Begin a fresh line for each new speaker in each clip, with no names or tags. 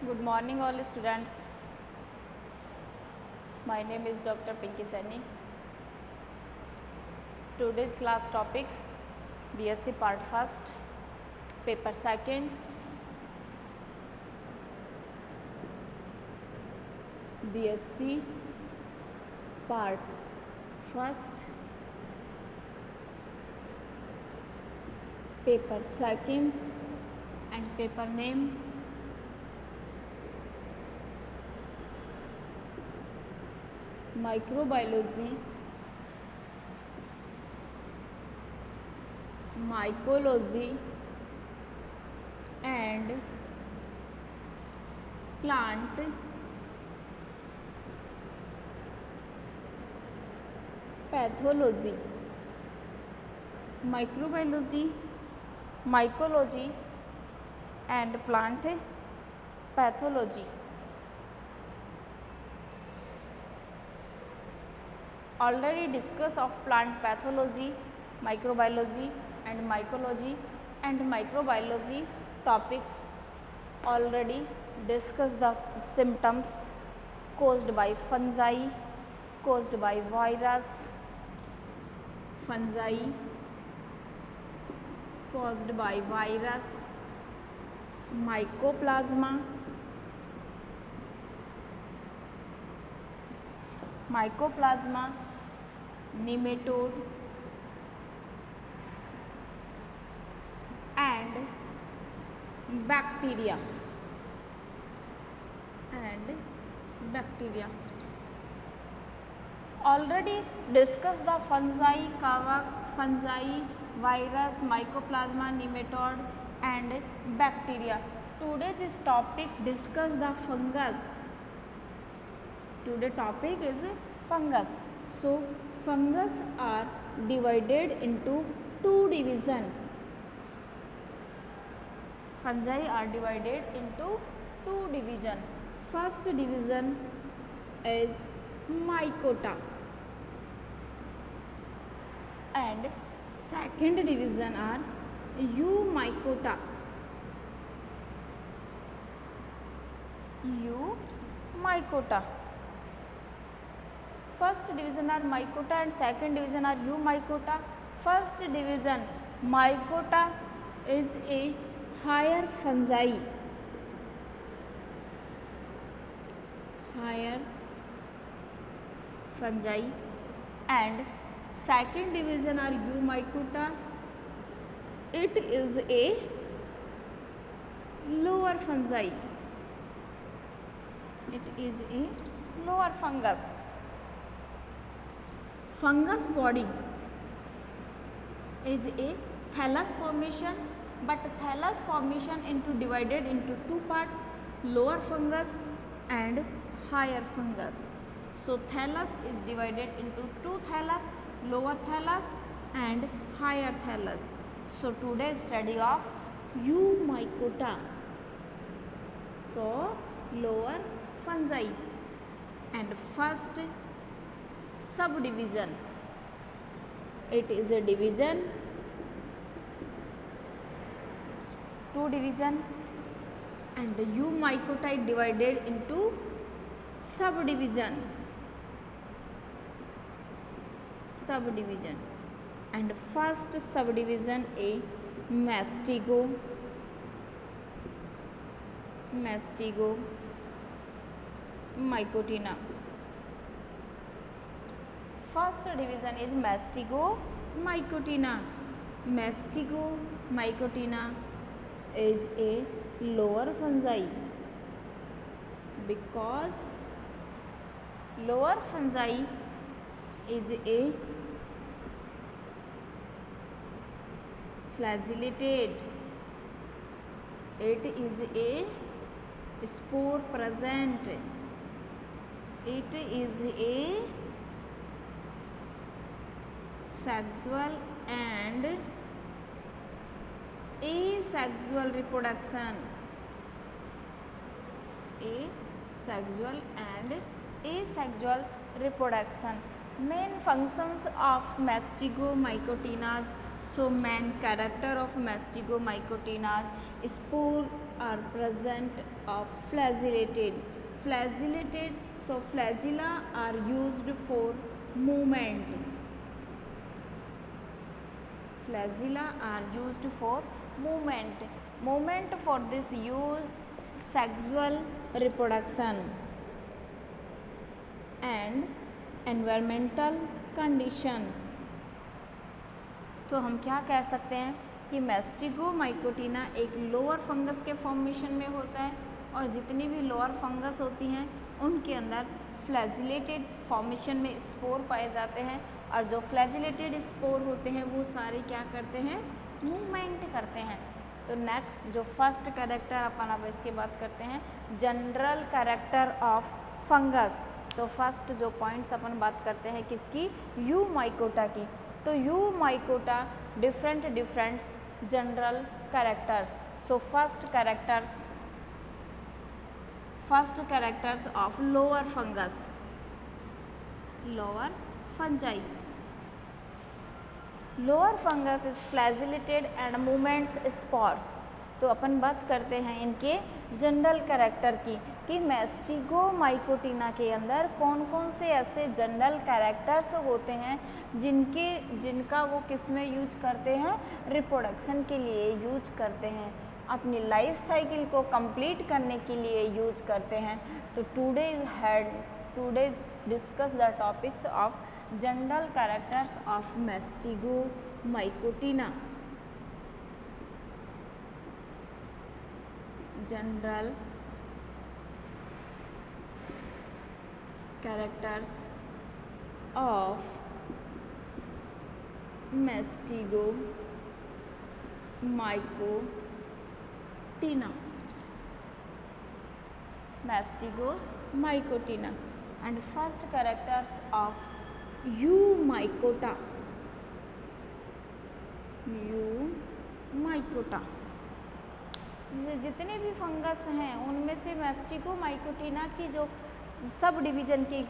Good morning all students. My name is Dr. Pinky Saini. Today's class topic BSc part 1st, paper 2nd, BSc part 1st, paper 2nd and paper name microbiology, mycology and plant pathology. Microbiology, mycology and plant pathology. Already discuss of plant pathology, microbiology and mycology and microbiology topics. Already discuss the symptoms caused by fungi, caused by virus, fungi caused by virus, mycoplasma, nematode and bacteria already discussed the fungi, kavak, fungi, virus, mycoplasma, nematode and bacteria. Today this topic discuss the fungus. Today topic is fungus. So fungus are divided into two division. Fungi are divided into two division. First division is mycota and second division are eumycota. First division are mycota and second division are eumycota. First division mycota is a higher fungi. And second division are eumycota. It is a lower fungi. It is a lower fungus. Fungus body is a thallus formation, but thallus formation divided into two parts, lower fungus and higher fungus. So thallus is divided into two thallus, lower thallus and higher thallus. So today's study of eumycota. So lower fungi and first subdivision. It is a division, two division and eumycota divided into subdivision. And first subdivision a mastigo mycotina. First division is Mastigomycotina. Mastigomycotina is a lower fungi because lower fungi is a flagellated. It is a spore present. It is a sexual and asexual reproduction. Main functions of Mastigomycotinas. So main character of Mastigomycotinas: spore are present of flagellated. Flagellated, so flagella are used for movement. Flagella are used for movement. Movement for this use sexual reproduction and environmental condition. तो हम क्या कह सकते हैं कि मैस्टिगोमाइकोटिना एक lower fungus के formation में होता है और जितनी भी लोअर फंगस होती हैं उनके अंदर फ्लैजिलेटेड फॉर्मेशन में स्पोर पाए जाते हैं और जो फ्लैजिलेटेड स्पोर होते हैं वो सारे क्या करते हैं, मूवमेंट करते हैं। तो नेक्स्ट जो फर्स्ट कैरेक्टर अपन अब इसके बात करते हैं जनरल कैरेक्टर ऑफ फंगस। तो फर्स्ट जो पॉइंट्स अपन बात करते हैं किसकी, यूमाइकोटा की। तो Eumycota different general characters. So first characters of lower fungus, lower fungi. Lower fungus is flagellated and movements spores. तो अपन बात करते हैं इनके जनरल कैरेक्टर की कि मैस्टिगोमाइकोटिना के अंदर कौन कौन से ऐसे जनरल कैरेक्टर्स होते हैं जिनका वो किस में यूज करते हैं, रिप्रोडक्शन के लिए यूज करते हैं, अपनी लाइफ साइकिल को कंप्लीट करने के लिए यूज करते हैं। तो today's discuss the topics of general characters of Mastigomycotina. General characters of Mastigomycotina and first characters of Eumycota. जितने भी फंगस हैं उनमें से मैस्टिगोमाइकोटिना की जो सब डिवीज़न की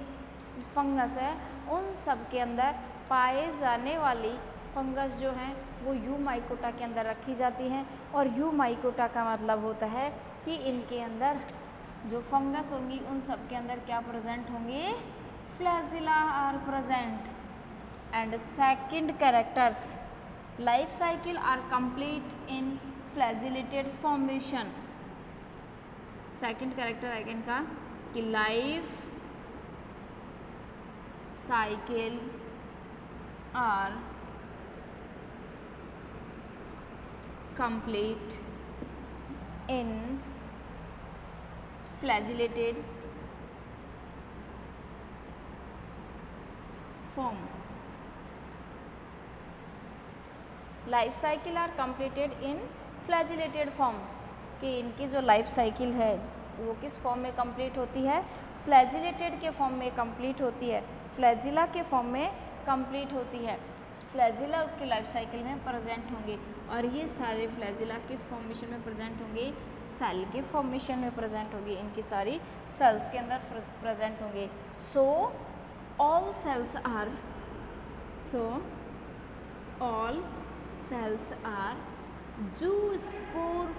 फंगस है उन सब के अंदर पाए जाने वाली फंगस जो हैं वो यूमाइकोटा के अंदर रखी जाती हैं। और यूमाइकोटा का मतलब होता है कि इनके अंदर जो फंगस होंगी उन सब के अंदर क्या प्रेजेंट होंगे, flagella are present. And second characters life cycle are complete in flagellated formation. Second character है इनका कि life cycle are complete in flagellated form. Life cycle are completed in flagellated form कि इनकी जो लाइफ साइकिल है वो किस form में कंप्लीट होती है, फ्लैजिलेटेड के फॉर्म में कंप्लीट होती है, फ्लैजिला के फॉर्म में कंप्लीट होती है। फ्लैजिला उसकी लाइफ साइकिल में प्रेजेंट होंगे और ये सारे फ्लैजिला किस फॉर्मेशन में प्रेजेंट होंगे, सेल के फॉर्मेशन में प्रेजेंट होंगे, इनकी सारी सेल्स के अंदर प्रेजेंट होंगे। So all cells are zoospore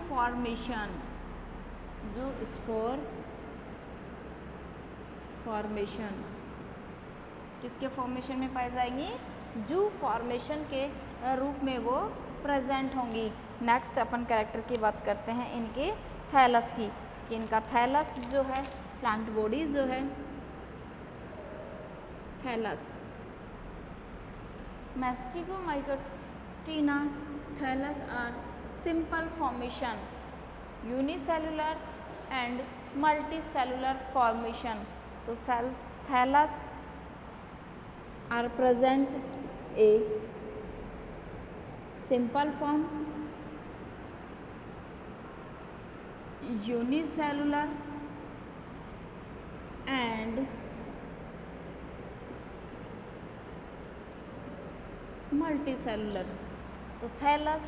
formation किसके फॉर्मेशन में पाई जाएंगी, जू फॉर्मेशन के रूप में वो प्रेजेंट होंगी। नेक्स्ट अपन कैरेक्टर की बात करते हैं इनके थैलस की कि इनका थैलस जो है प्लांट बॉडीज जो है thallus. Mastigomycotina thallus are simple formation, unicellular and multicellular formation. तो thallus are present a simple form, unicellular and multicellular. तो thallus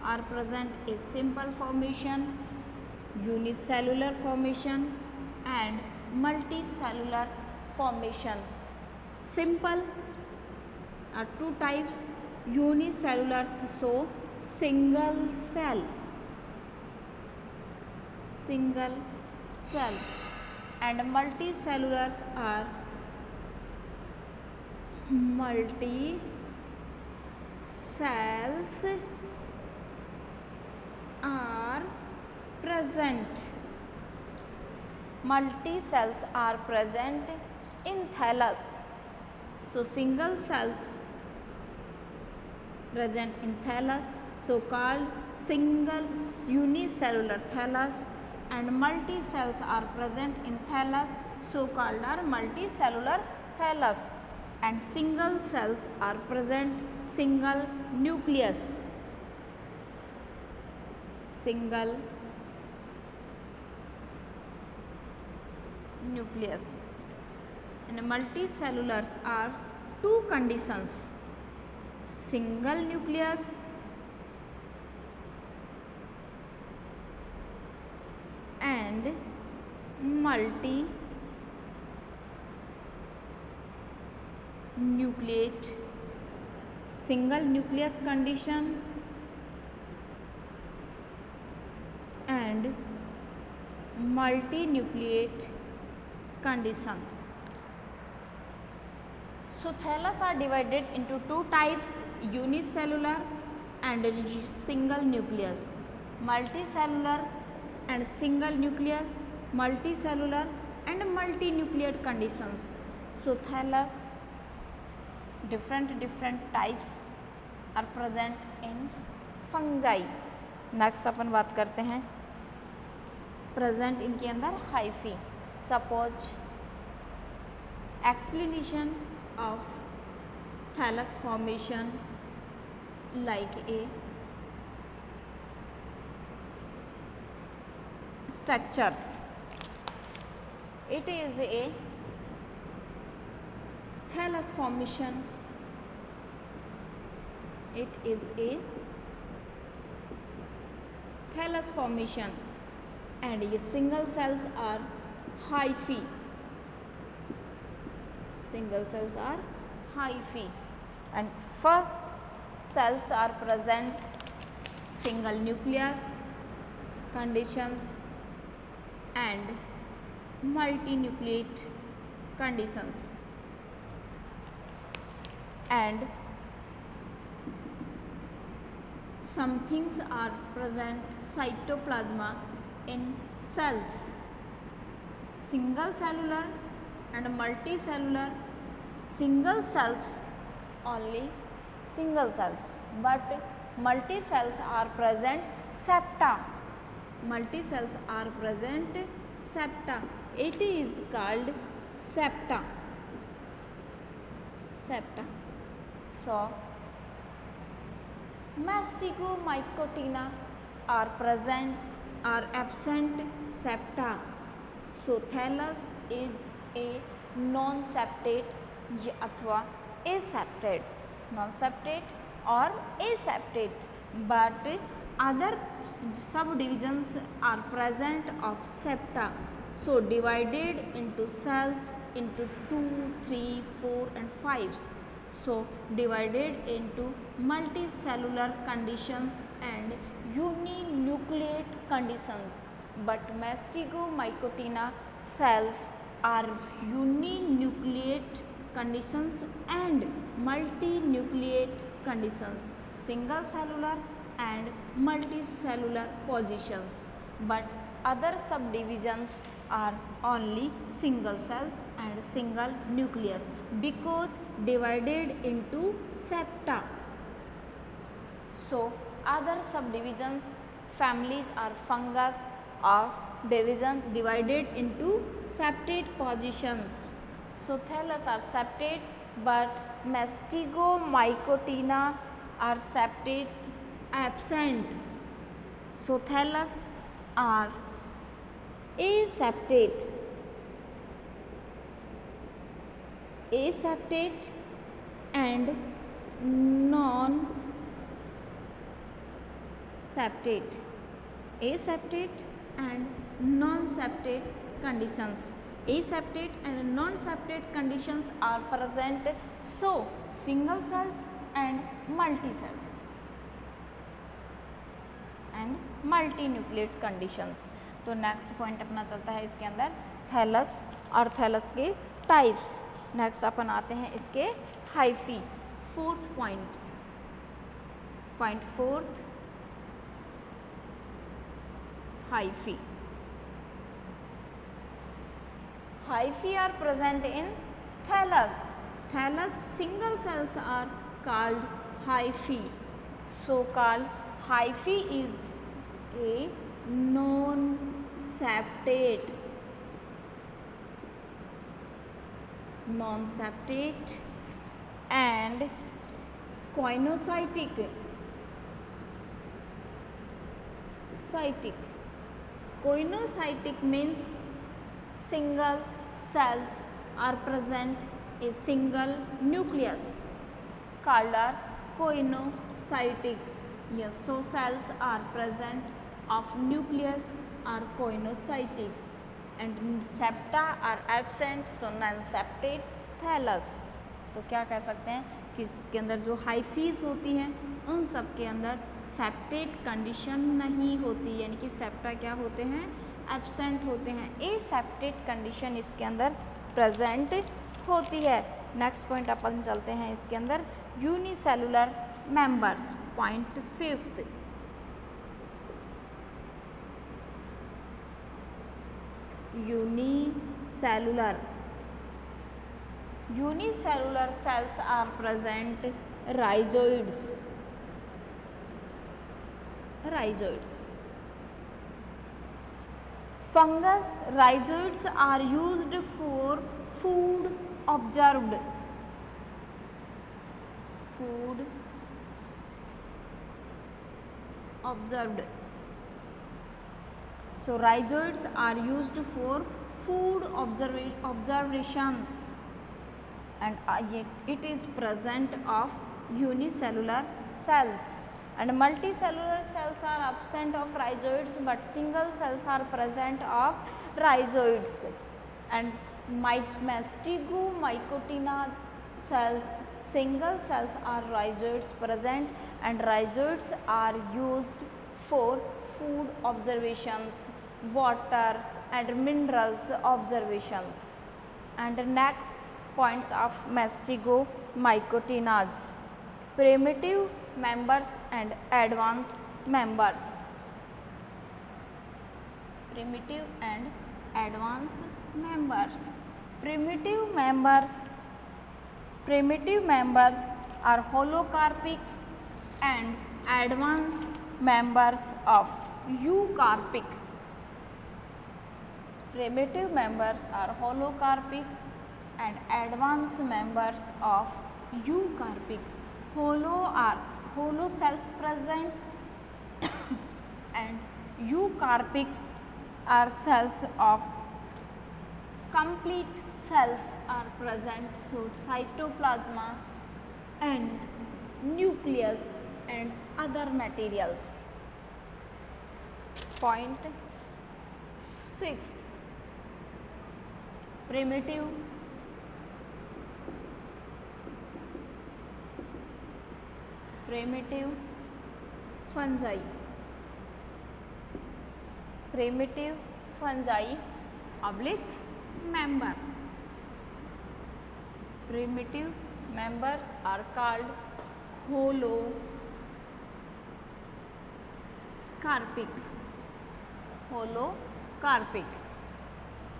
are present in simple formation, unicellular formation and multicellular formation. Simple are two types, unicellular so single cell single cell, and multicellulars are multi cells are present. Multi-cells are present in thallus. So single cells present in thallus, so called single unicellular thallus, and multi-cells are present in thallus, so called are multicellular thallus, and single cells are present single nucleus. Single nucleus, and multicellulars are two conditions: single nucleus and multi-nucleate. Single nucleus condition and multinucleate condition. So thallus are divided into two types: unicellular and single nucleus. Multicellular and single nucleus, multicellular and multinucleate conditions. So thallus different types are present in fungi. Next अपन बात करते हैं present इनके अंदर hyphae. Suppose explanation of thallus formation like a structures. It is a thallus formation. It is a thallus formation, and ये single cells are hyphae. Single cells are hyphae, and first cells are present single nucleus conditions and multinucleate conditions, and some things are present cytoplasma in cells. Single cellular and multicellular. Single cells only single cells, but multi cells are present septa. Multi cells are present septa. It is called septa. Septa. So Masticomycotina are present or absent septa. So thallus is a non-septate अथवा aseptates, non-septate or aseptate, but other subdivisions are present of septa. So divided into cells into 2, 3, 4 and 5. So divided into multicellular conditions and uninucleate conditions, but Masticomycotina cells are uninucleate conditions and multinucleate conditions, single cellular and multicellular positions, but other subdivisions are only single cells and single nucleus because divided into septa. So other subdivisions families are fungus of division divided into septate positions. So thallus are septate, but Masticomycotina are septate absent. So thallus are aseptate, and non-septate, aseptate and non-septate conditions. Aseptate and non-septate conditions are present, so single cells and multi cells and multinucleates conditions. तो तो next point अपना चलता है इसके अंदर thallus और thallus के types. Next अपन आते हैं इसके hyphae, fourth point fourth hyphae. Hyphae are present in thallus. Thallus single cells are called hyphae. So called hyphae is a non-septate and coinocytic. Coinocytic means single cells are present a single nucleus called are coinocytics. Yes, so cells are present of nucleus are coinocytics and septa are absent, so non-septate thallus. तो क्या कह सकते हैं कि इसके अंदर जो हाइफीज होती हैं उन सब के अंदर सेप्टेट कंडीशन नहीं होती, यानी कि सेप्टा क्या होते हैं, एब्सेंट होते हैं। एसेप्टेट कंडीशन इसके अंदर प्रेजेंट होती है। नेक्स्ट पॉइंट अपन चलते हैं इसके अंदर unicellular members, point fifth. Unicellular cells are present rhizoids. Fungus rhizoids are used for food observed. So rhizoids are used for food observations, and it is present of unicellular cells. And multicellular cells are absent of rhizoids, but single cells are present of rhizoids. And mastigomycotinase cells, single cells are rhizoids present, and rhizoids are used for food observations, waters and minerals observations. And next points of mastigomycotinase: primitive members and advanced members. Primitive and advanced members. Primitive members are holocarpic, and advanced members of eucarpic. Primitive members are holocarpic and advanced members of eucarpic. Holo cells present and eucarpics are cells of complete cells are present. So cytoplasma and nucleus and other materials. Point sixth, primitive fungi. Primitive fungi oblique member. Primitive members are called holocarpic.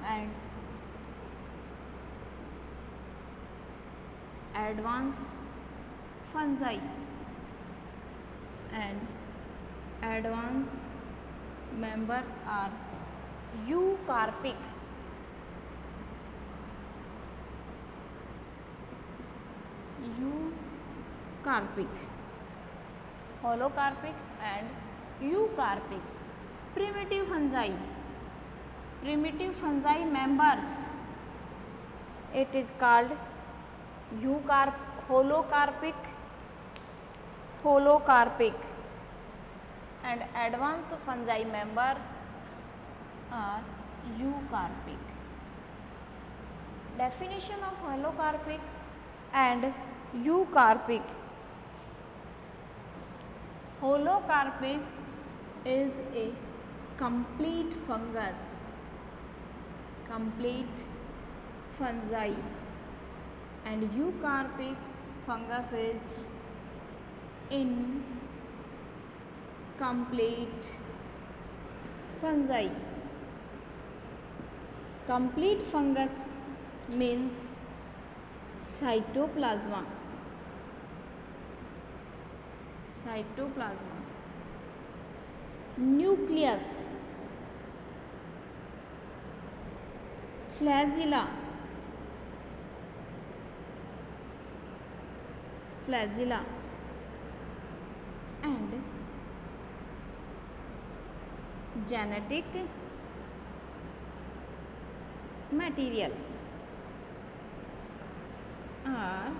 And advanced fungi and advanced members are eucarpic. Holocarpic and eucarpics. Primitive fungi members, it is called holocarpic, and advanced fungi members are eucarpic. Definition of holocarpic and eucarpic. Holocarpic is a complete fungus, complete fungi, and eucarpic fungus is incomplete fungi. Complete fungus means cytoplasma. Cytoplasma. Nucleus, flagella, flagella, and genetic materials are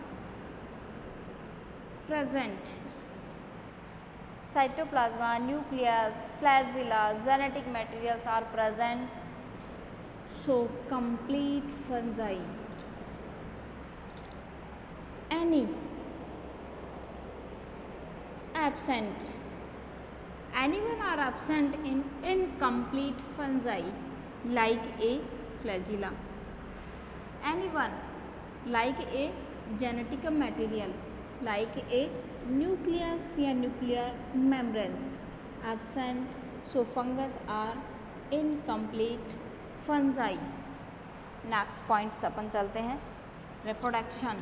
present. Cytoplasma, nucleus, flagella, genetic materials are present. So complete fungi. Any absent, anyone are absent in incomplete fungi like a flagella. Anyone like a genetic material like a nucleus या nuclear membranes absent. So fungus are incomplete fungi. Next points अपन चलते हैं. Reproduction.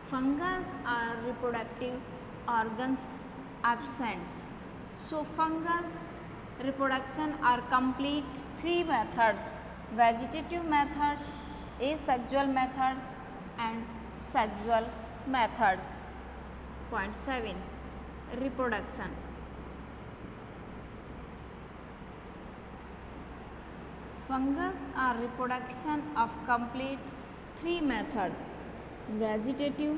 Fungus are reproductive organs absent. So fungus reproduction are complete. 3 methods: vegetative methods, asexual methods, and sexual methods. Point 7. Reproduction. Fungus are reproduction of complete 3 methods: vegetative,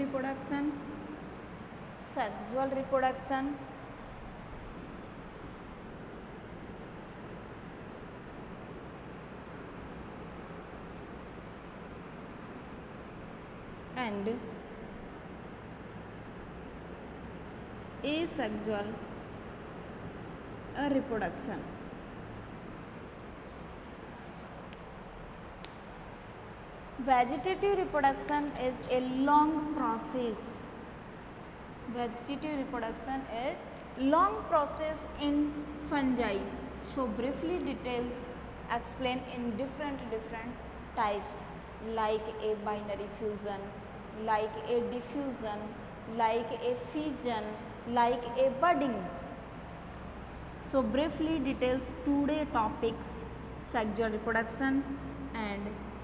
reproduction, sexual reproduction, and asexual reproduction. Vegetative reproduction is a long process. Vegetative reproduction is long process in fungi. So briefly details explain in different types, like a binary fusion, like a diffusion, like a fission, like a buddings. So briefly details today topics: sexual reproduction and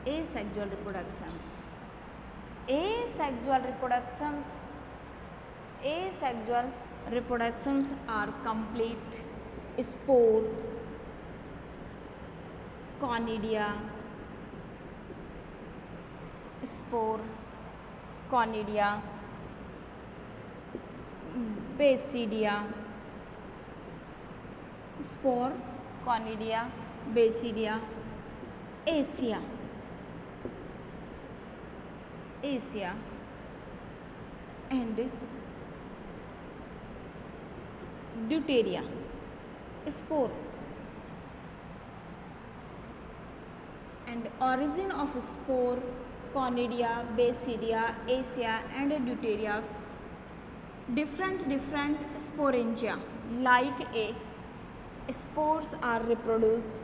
asexual reproductions. Asexual reproductions are complete spore, conidia, basidia, spore, conidia, basidia, asia, and deuteria. Spore. And origin of spore, conidia, basidia, asia, and deuteria. Different sporangia. Like a spores are reproduced.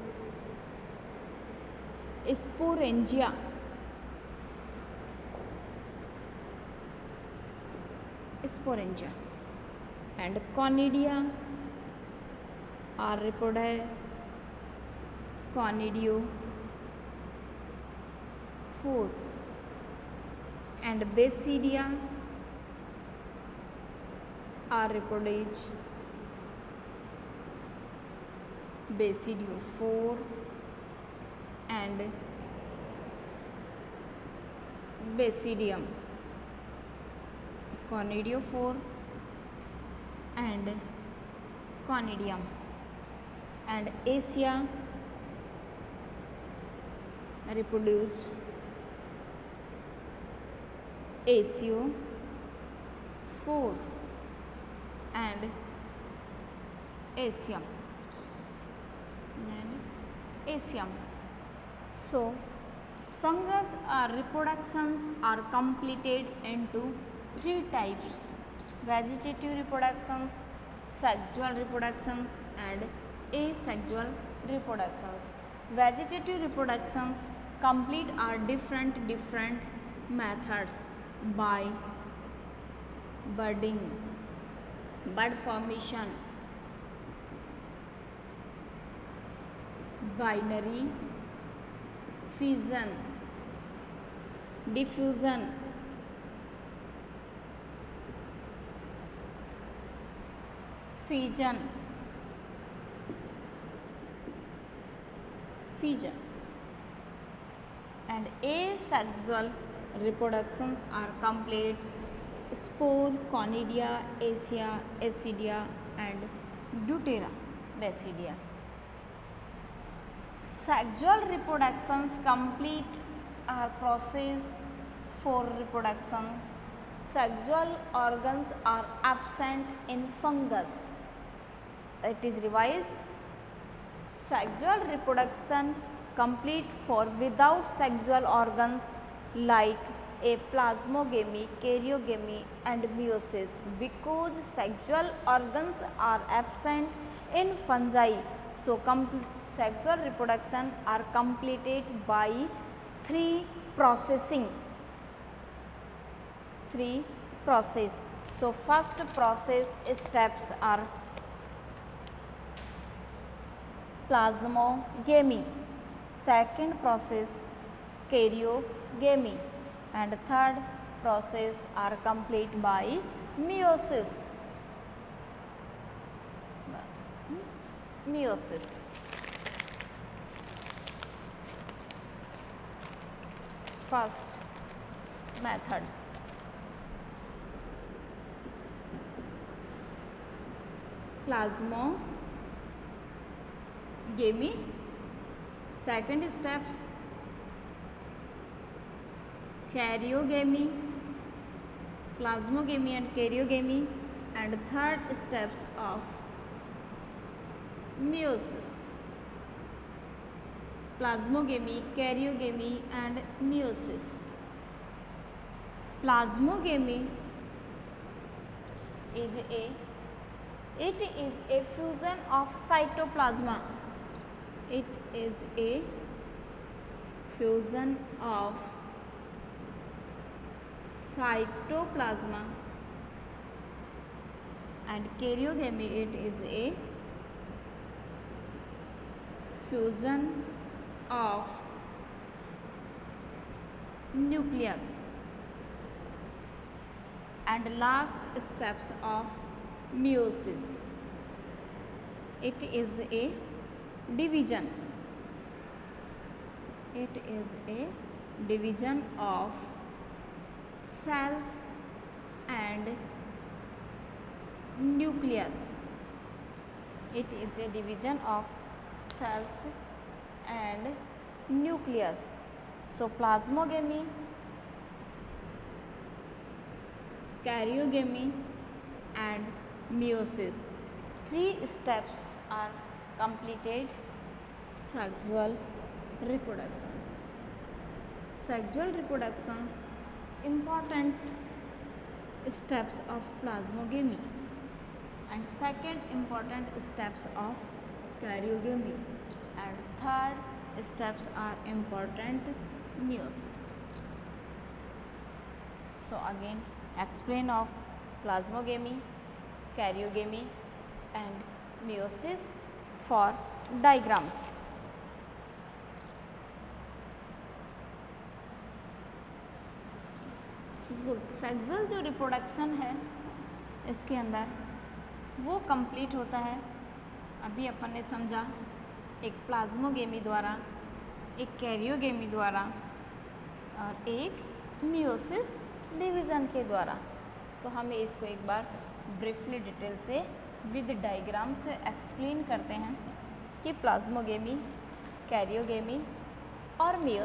Sporangia. And conidia are reproduced. Conidio 4. And basidia are reproduced. Basidio 4 and basidium. Conidio 4 and conidium. And asia reproduce ACO4 and ACM. So fungus reproductions are completed into three types: vegetative reproductions, sexual reproductions and asexual reproductions. Vegetative reproductions complete are different methods: by budding, bud formation, binary fission, diffusion, fission, and asexual reproductions are complete: spore, conidia, acea, acidia and deutera, basidia. Sexual reproductions complete are process for reproductions. Sexual organs are absent in fungus. It is revised. Sexual reproduction complete for without sexual organs like a plasmogamy, karyogamy and meiosis. Because sexual organs are absent in fungi, so sexual reproduction are completed by three process. So first process steps are plasmogamy, second process karyogamy and third process are complete by meiosis. First methods: plasmogamy, second steps karyogamy, plasmogamy and karyogamy, and third steps of meiosis. Plasmogamy, karyogamy and meiosis. Plasmogamy is a fusion of cytoplasma. It is a fusion of cytoplasma. And karyogamy, it is a fusion of nucleus. And last steps of meiosis. It is a division. It is a division of cells and nucleus. It is a division of cells and nucleus. So plasmogamy, karyogamy and meiosis, three steps are completed. Sexual reproductions. Sexual reproductions, important steps of plasmogamy and second important steps of karyogamy and third steps are important meiosis. So again explain of plasmogamy, karyogamy and meiosis for diagrams. Sexual जो reproduction है इसके अंदर वो complete होता है, अभी अपन ने समझा, एक प्लाज्मोगेमी द्वारा, एक कैरियोगेमी द्वारा और एक मियोसिस डिवीज़न के द्वारा। तो हमें इसको एक बार ब्रीफली डिटेल से विद डायग्राम से एक्सप्लेन करते हैं कि प्लाज्मोगेमी, कैरियोगेमी और मियोसिस